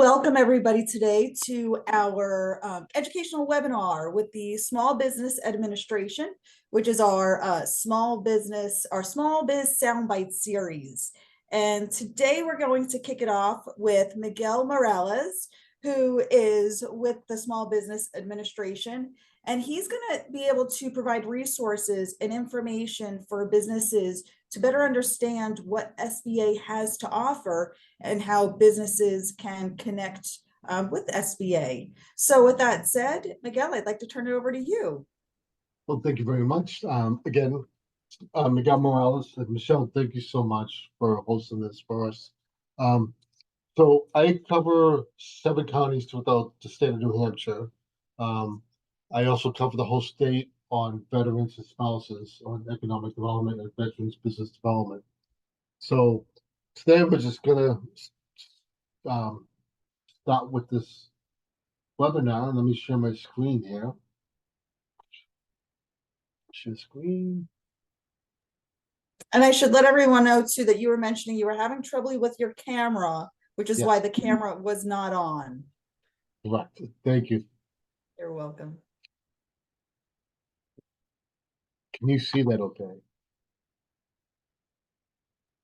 Welcome everybody today to our educational webinar with the Small Business Administration, which is our Small Biz Soundbite series. And today we're going to kick it off with Miguel Morales, who is with the Small Business Administration. And he's going to be able to provide resources and information for businesses to better understand what SBA has to offer and how businesses can connect with SBA. So with that said, Miguel, I'd like to turn it over to you. Well, thank you very much. Again, Miguel Morales and Michelle, thank you so much for hosting this for us. So I cover 7 counties throughout the state of New Hampshire. I also cover the whole state on veterans and spouses, on economic development and veterans business development. So today we're just gonna start with this webinar. Let me share my screen here. Share screen. And I should let everyone know too that you were mentioning you were having trouble with your camera, which is why the camera was not on. Correct. Thank you. You're welcome. Can you see that okay?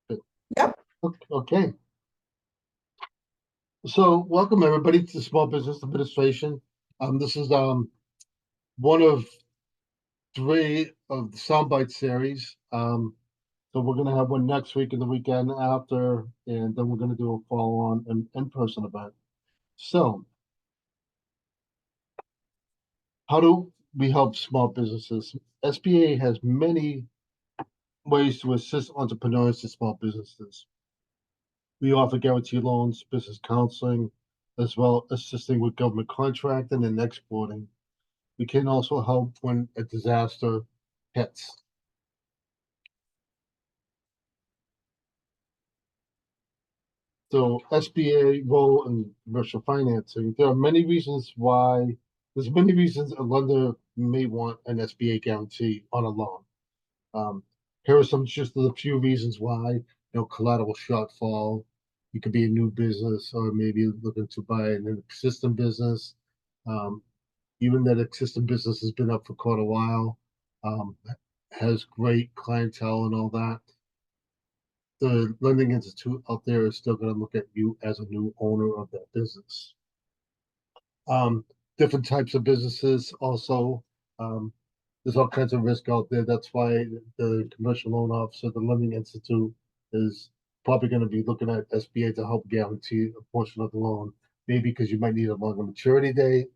Good. Yep. Okay. So welcome everybody to the Small Business Administration. This is one of 3 of the Soundbite series. So we're going to have one next week and the weekend after, and then we're going to do a follow-on and in-person event. So how do we help small businesses? SBA has many ways to assist entrepreneurs and small businesses. We offer guarantee loans, business counseling, as well as assisting with government contracting and exporting. We can also help when a disaster hits. So SBA role in commercial financing. There are many reasons why. There's many reasons a lender may want an SBA guarantee on a loan. Here are just a few reasons why. Collateral shortfall. You could be a new business, or maybe looking to buy an existing business. Even that existing business has been up for quite a while, has great clientele and all that. The lending institute out there is still going to look at you as a new owner of that business. Different types of businesses also. There's all kinds of risk out there. That's why the commercial loan officer, the lending institute, is probably going to be looking at SBA to help guarantee a portion of the loan. Maybe because you might need a longer maturity date.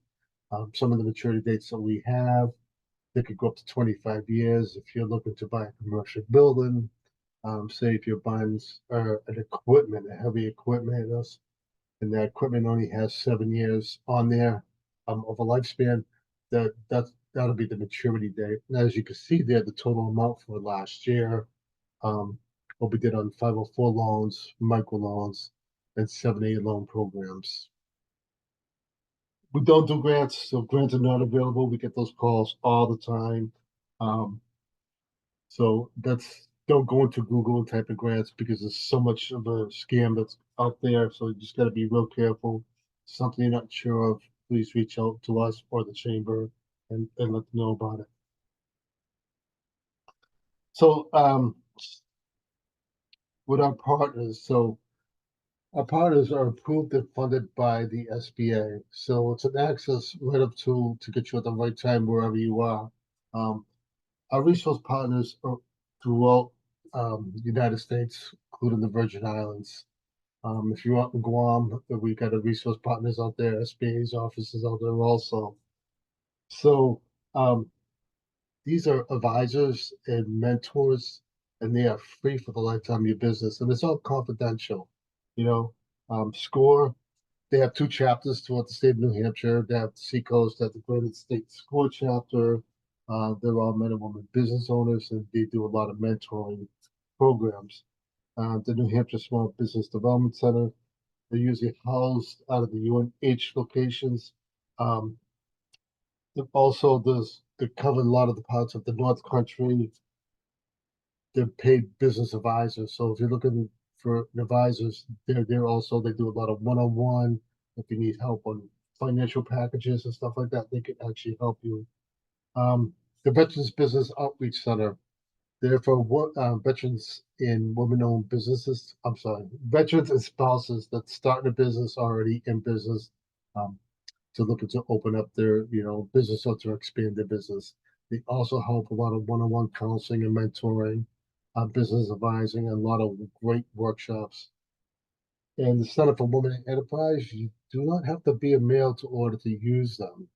Some of the maturity dates that we have, they could go up to 25 years. If you're looking to buy a commercial building, say if you're buying an equipment, a heavy equipment, and that equipment only has 7 years on there of a lifespan, that'll be the maturity date. And as you can see there, the total amount for last year, what we did on 504 loans, micro loans, and 7A loan programs. We don't do grants, so grants are not available. We get those calls all the time. So don't go into Google and type in grants because there's so much of a scam that's out there. So you just got to be real careful. Something you're not sure of, please reach out to us or the chamber and let them know about it. So with our partners, our partners are approved and funded by the SBA. So it's an access right up to get you at the right time wherever you are. Our resource partners are throughout the United States, including the Virgin Islands. If you're out in Guam, we got a resource partners out there, SBA's offices out there also. So these are advisors and mentors, and they are free for the lifetime of your business, and it's all confidential. SCORE, they have 2 chapters throughout the state of New Hampshire. They have the Seacoast, they have the Granite State SCORE chapter. They're all men and women business owners, and they do a lot of mentoring programs. The New Hampshire Small Business Development Center, they're usually housed out of the UNH locations. Also, they cover a lot of the parts of the North Country. They're paid business advisors. So if you're looking for advisors, they do a lot of one-on-one If you need help on financial packages and stuff like that, they can actually help you. The Veterans Business Outreach Center, they're for veterans in women-owned businesses. I'm sorry, veterans and spouses that start a business already in business, to looking to open up their, business or to expand their business. They also help a lot of one-on-one counseling and mentoring, business advising, and a lot of great workshops. And the Center for Women in Enterprise, you do not have to be a male to order to use them.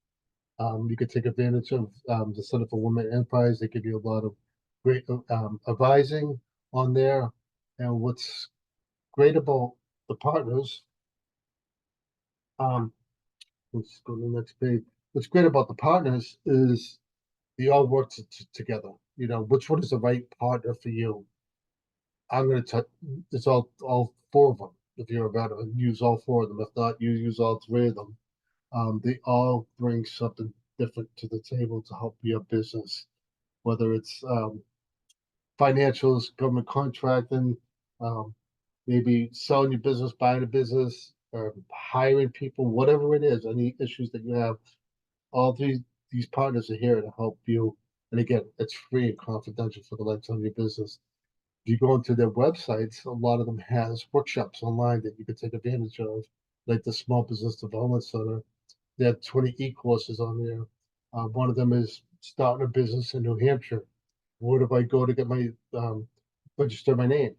You could take advantage of the Center for Women in Enterprise. They give you a lot of great advising on there. And what's great about the partners, let's go to the next page. What's great about the partners is they all work together. Which one is the right partner for you? I'm going to it's all four of them. If you're a veteran, use all four of them. If not, you use all three of them. They all bring something different to the table to help your business, whether it's financials, government contracting, um, maybe selling your business, buying a business, or hiring people, whatever it is, any issues that you have, all these partners are here to help you. And again, it's free and confidential for the lifetime of your business. If you go into their websites, a lot of them has workshops online that you can take advantage of, like the Small Business Development Center. They have 20 e-courses on there. One of them is starting a business in New Hampshire. Where do I go to get my register my name?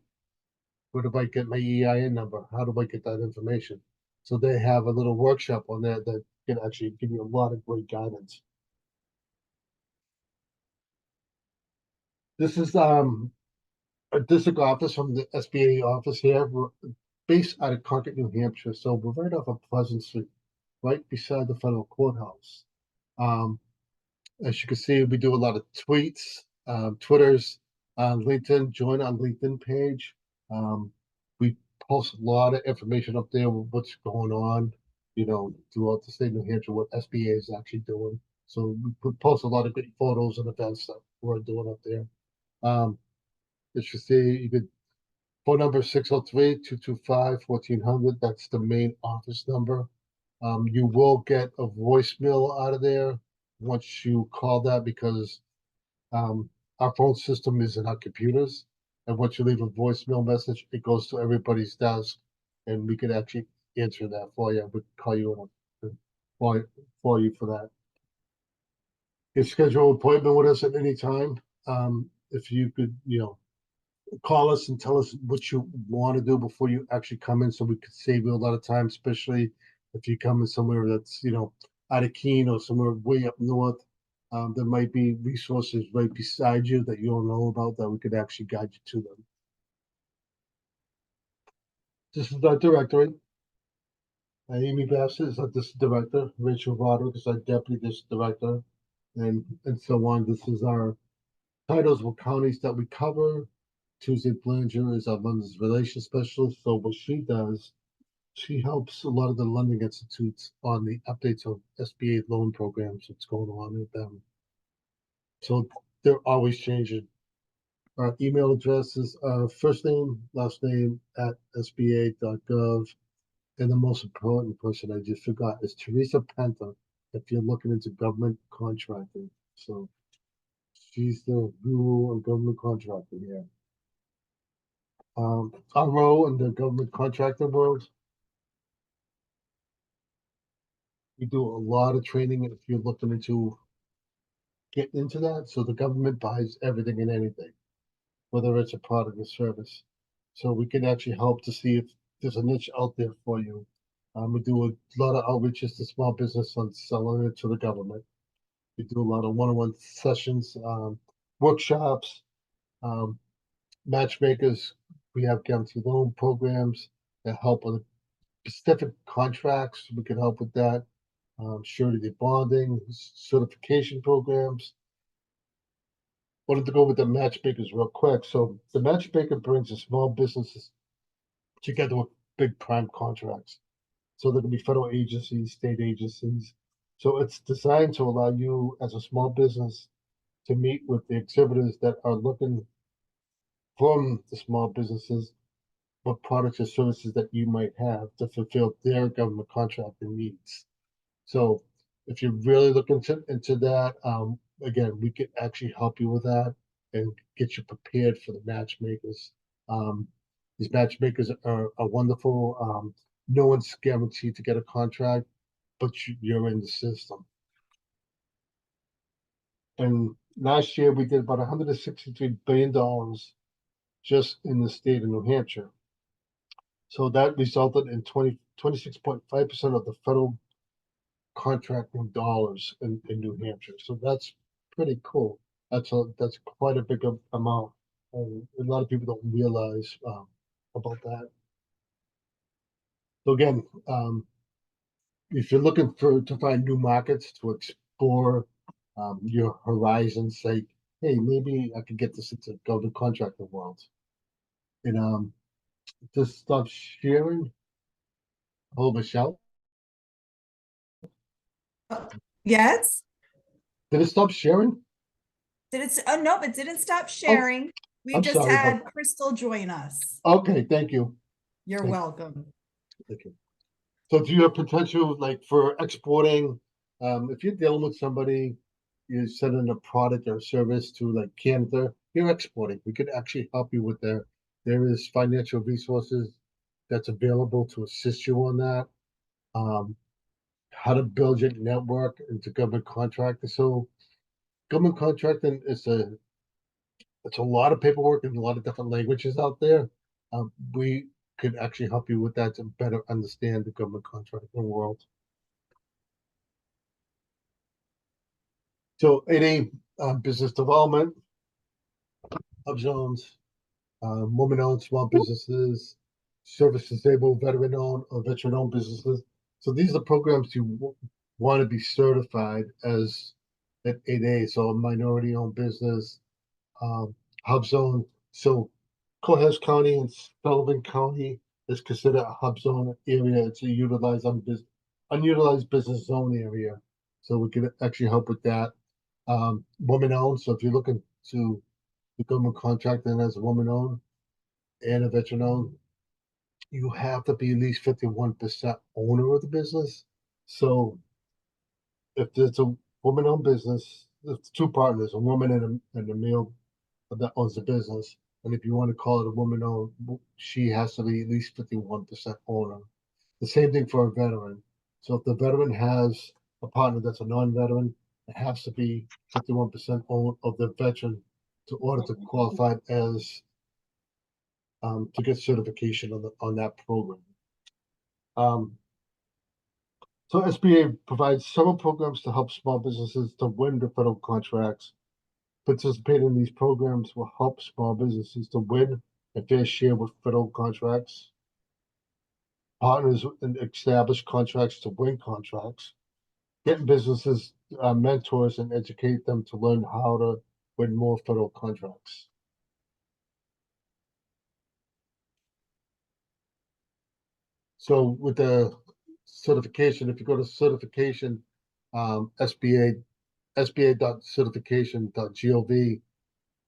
Where do I get my EIN number? How do I get that information? So they have a little workshop on there that can actually give you a lot of great guidance. This is a district office from the SBA office here. We're based out of Concord, New Hampshire. So we're right off of Pleasant Street, right beside the federal courthouse. As you can see, we do a lot of tweets, Twitters, LinkedIn. Join our LinkedIn page. We post a lot of information up there with what's going on, throughout the state of New Hampshire, what SBA is actually doing. So we post a lot of great photos and events that we're doing up there. As you see, you could phone number 603-225-1400. That's the main office number. You will get a voicemail out of there once you call that, because our phone system is in our computers. And once you leave a voicemail message, it goes to everybody's desk, and we could actually answer that for you. We call you for you for that. You can schedule an appointment with us at any time. If you could, call us and tell us what you want to do before you actually come in, so we could save you a lot of time, especially if you come in somewhere that's, out of Keene or somewhere way up north. There might be resources right beside you that you don't know about that we could actually guide you to them. This is our directory. Amy Bassett is our district director. Rachel Roderick is our deputy district director, and so on. This is our titles of counties that we cover. Tuesday Belanger is our London's relations specialist. So what she does, she helps a lot of the lending institutes on the updates of SBA loan programs that's going on with them. So they're always changing. Our email address is first name, last name at sba.gov. And the most important person I just forgot is Teresa Penta, if you're looking into government contracting. So she's the guru of government contracting here. Our role in the government contracting world, we do a lot of training if you're looking into getting into that. So the government buys everything and anything, whether it's a product or service. So we can actually help to see if there's a niche out there for you. We do a lot of outreaches to small business on selling it to the government. We do a lot of one-on-one sessions, workshops, matchmakers. We have guaranteed loan programs that help with specific contracts. We can help with that. Surety bonding, certification programs. Wanted to go with the matchmakers real quick. So the matchmaker brings the small businesses together with big prime contracts. So there can be federal agencies, state agencies. So it's designed to allow you as a small business to meet with the exhibitors that are looking from the small businesses what products or services that you might have to fulfill their government contracting needs. So if you're really looking into that, again, we could actually help you with that and get you prepared for the matchmakers. These matchmakers are wonderful. No one's guaranteed to get a contract, but you're in the system. And last year we did about $163 billion just in the state of New Hampshire. So that resulted in 26.5% of the federal contracting dollars in New Hampshire. So that's pretty cool. That's quite a big amount. And a lot of people don't realize about that. So again, if you're looking to find new markets to explore your horizons, say, hey, maybe I could get this into government contracting world. And just stop sharing. Oh, Michelle, Yes? did it stop sharing? Did it? Oh, nope, it didn't stop Oh, sharing. We I'm just sorry had about. Crystal join us. Okay, thank you. You're Thank welcome. Thank you. So do you have potential like for exporting? If you're dealing with somebody, you're sending a product or service to like Canada, you're exporting. We could actually help you with that. There is financial resources that's available to assist you on that. How to build your network into government contracting. So government contracting is it's a lot of paperwork and a lot of different languages out there. We could actually help you with that to better understand the government contracting world. So any business development, hub zones, woman-owned small businesses, service-disabled, veteran-owned, or veteran-owned businesses. So these are programs you want to be certified as at 8A, so a minority-owned business, hub zone. So Cohasset County and Sullivan County is considered a hub zone area. It's a unutilized business zone area. So we can actually help with that. Woman-owned. So if you're looking to become a contractor as a woman-owned and a veteran-owned, you have to be at least 51% owner of the business. So if there's a woman-owned business, there's two partners, a woman and a male that owns the business. And if you want to call it a woman-owned, she has to be at least 51% owner. The same thing for a veteran. So if the veteran has a partner that's a non-veteran, it has to be 51% owned of the veteran to order to qualify as to get certification on that program. So SBA provides several programs to help small businesses to win the federal contracts. Participating in these programs will help small businesses to win a fair share with federal contracts. Partners and establish contracts to win contracts. Getting businesses mentors and educate them to learn how to win more federal contracts. So with the certification, if you go to certification, sba.certification.gov,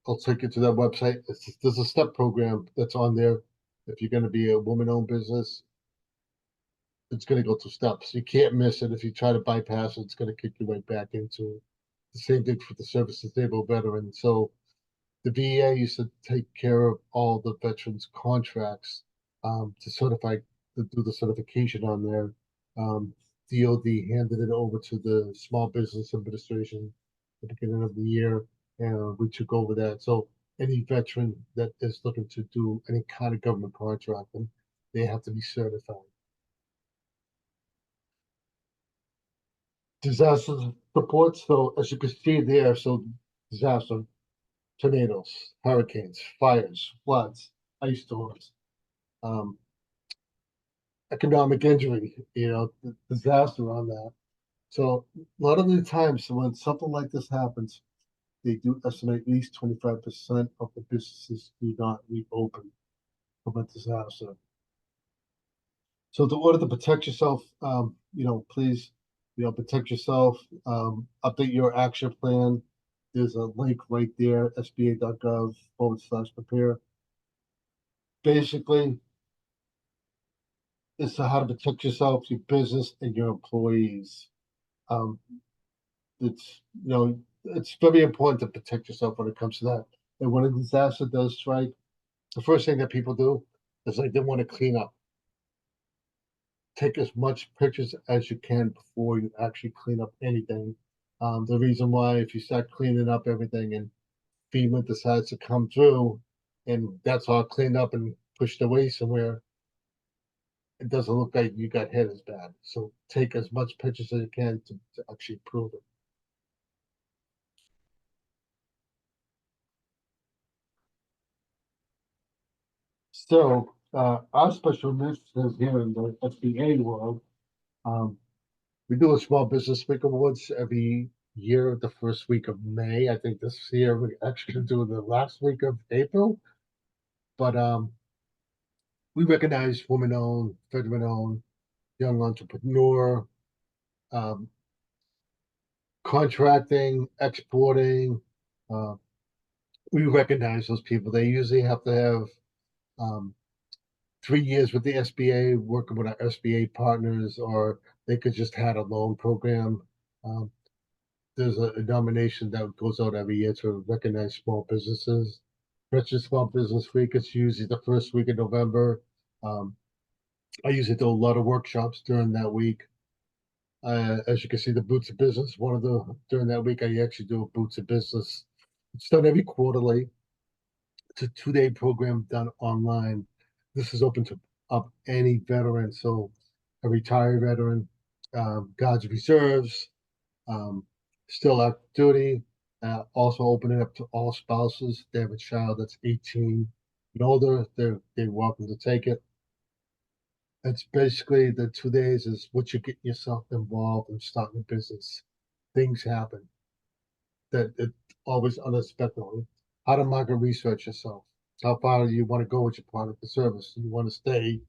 I'll take you to that website. There's a step program that's on there. If you're going to be a woman-owned business, it's going to go through steps. You can't miss it. If you try to bypass it, it's going to kick you right back into it. The same thing for the service-disabled veteran. So the VA used to take care of all the veterans' contracts to certify, to do the certification on there. DOD handed it over to the Small Business Administration at the beginning of the year, and we took over that. So any veteran that is looking to do any kind of government contracting, they have to be certified. Disaster support. So as you can see there, so disaster, tornadoes, hurricanes, fires, floods, ice storms, economic injury, disaster on that. So a lot of the times when something like this happens, they do estimate at least 25% of the businesses do not reopen from a disaster. So in order to protect yourself, please, protect yourself, update your action plan. There's a link right there, sba.gov/prepare. Basically, is how to protect yourself, your business, and your employees. Um, it's, it's very important to protect yourself when it comes to that. And when a disaster does strike, the first thing that people do is like they want to clean up. Take as much pictures as you can before you actually clean up anything. The reason why, if you start cleaning up everything and FEMA decides to come through and that's all cleaned up and pushed away somewhere, it doesn't look like you got hit as bad. So take as much pictures as you can to actually prove it. So our special initiatives here in the SBA world, um, we do a Small Business Week Awards every year, the first week of May. I think this year we actually do the last week of April. But we recognize women-owned, veteran-owned, young entrepreneur, um, contracting, exporting. Uh, we recognize those people. They usually have to have um, 3 years with the SBA, working with our SBA partners, or they could just had a loan program. Um, there's a nomination that goes out every year to recognize small businesses. Richard Small Business Week, it's usually the first week of November. Um, I usually do a lot of workshops during that week. As you can see, the Boots of Business, during that week, I actually do a Boots of Business. It's done every quarterly. It's a 2-day program done online. This is open to up any veteran, so a retired veteran, Guards Reserves, um, still active duty. Also opening up to all spouses. They have a child that's 18 and older. They're welcome to take it. It's basically the 2 days is what you get yourself involved in starting a business. Things happen that it always unexpectedly. How to market research yourself. How far do you want to go with your product or service? Do you want to stay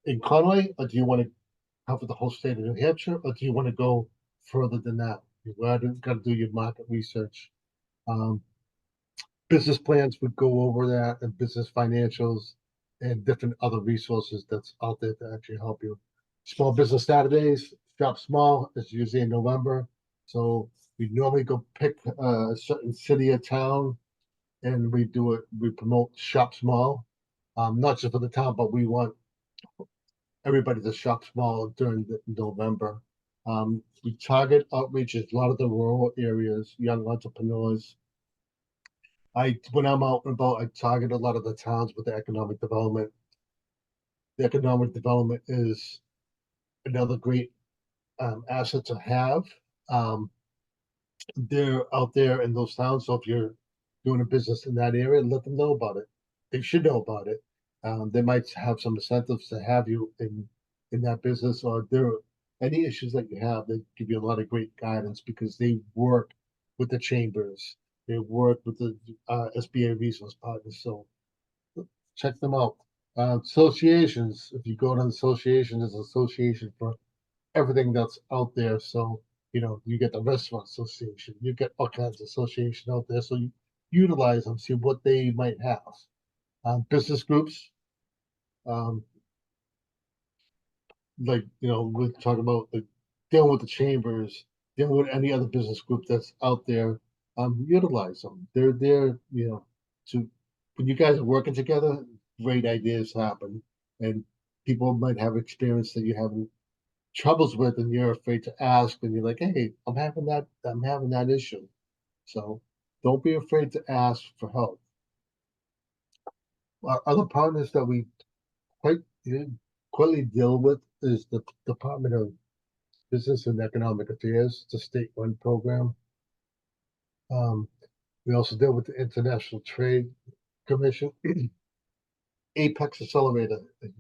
in Conway, or do you want to cover the whole state of New Hampshire, or do you want to go further than that? You got to do your market research. Um, Business plans would go over that, and business financials and different other resources that's out there to actually help you. Small Business Saturdays, Shop Small is usually in November. So we normally go pick a certain city or town and we promote Shop Small. Not just for the town, but we want everybody to shop small during November. We target outreaches, a lot of the rural areas, young entrepreneurs. When I'm out and about, I target a lot of the towns with the economic development. The economic development is another great asset to have. Um, they're out there in those towns, so if you're doing a business in that area, let them know about it. They should know about it. They might have some incentives to have you in that business, or there any issues that you have. They give you a lot of great guidance because they work with the chambers. They work with the SBA resource partners. So check them out. Associations, if you go to an association, there's an association for everything that's out there. So, you get the restaurant association, you get all kinds of association out there. So you utilize them, see what they might have. Business groups, um, like, we're talking about like dealing with the chambers, dealing with any other business group that's out there. Utilize them. They're there, to when you guys are working together, great ideas happen, and people might have experience that you haven't troubles with, and you're afraid to ask, and you're like, hey, I'm having that issue. So don't be afraid to ask for help. Our other partners that we quite quickly deal with is the Department of Business and Economic Affairs. It's a state-run program. We also deal with the International Trade Commission. Apex Accelerator. It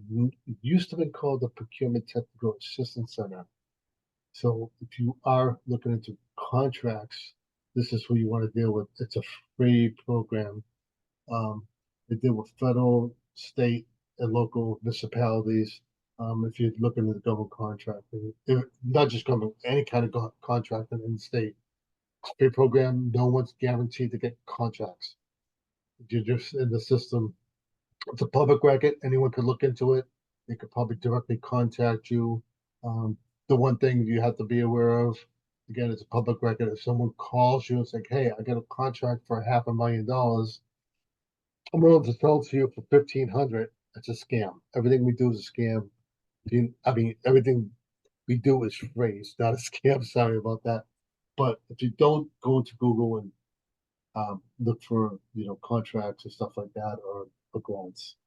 used to be called the Procurement Technical Assistance Center. So if you are looking into contracts, this is who you want to deal with. It's a free program. They deal with federal, state, and local municipalities. If you're looking at the government contracting, not just government, any kind of contracting in the state. Free program, no one's guaranteed to get contracts. If you're just in the system, it's a public record. Anyone can look into it. they could probably directly contact you. The one thing you have to be aware of, again, it's a public record. If someone calls you and says, "Hey, I got a contract for $500,000, I'm willing to sell it to you for 1,500," it's a scam. Everything we do is a scam. I mean, everything we do is free. It's not a scam. Sorry about that. But if you don't go into Google and look for contracts and stuff like that or grants.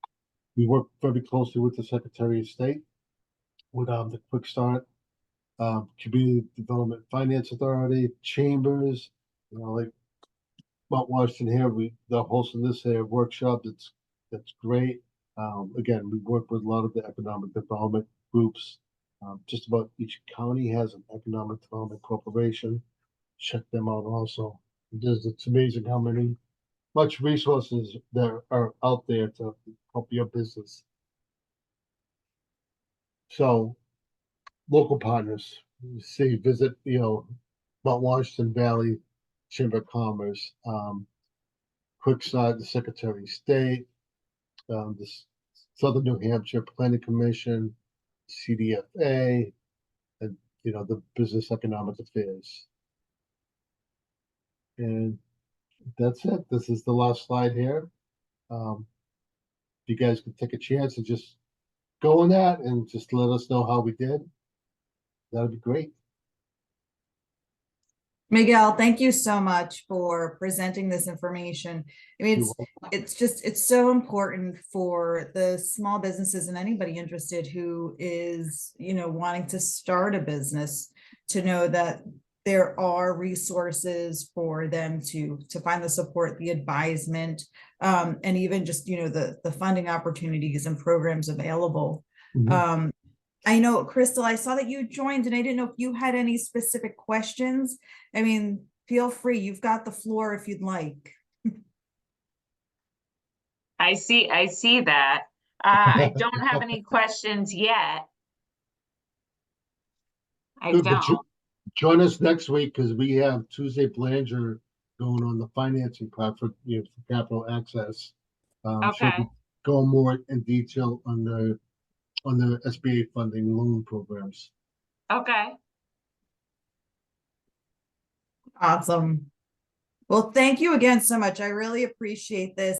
We work very closely with the Secretary of State with the Quick Start, Community Development Finance Authority, chambers, like Mount Washington here. They're hosting this here workshop. That's great. Again, we work with a lot of the economic development groups. Just about each county has an economic development corporation. Check them out also. It's amazing how much resources there are out there to help your business. So local partners, visit, Mount Washington Valley Chamber of Commerce, Quickside, the Secretary of State, the Southern New Hampshire Planning Commission, CDFA, and the Business Economic Affairs. And that's it. This is the last slide here. You guys can take a chance and just go on that and just let us know how we did. That'd be great. Miguel, thank you so much for presenting this information. I mean, it's so important for the small businesses and anybody interested who is, wanting to start a business to know that there are resources for them to find the support, the advisement, and even just, the funding opportunities and programs available. Mhm. I know, Crystal, I saw that you joined and I didn't know if you had any specific questions. I mean, feel free. You've got the floor if you'd like. I see that. I don't have any questions yet. I Good, but don't. join us next week because we have Tuesday Belanger going on the financing part for capital access. She'll Okay. be going more in detail on the SBA funding loan programs. Okay. Awesome. Well, thank you again so much. I really appreciate this.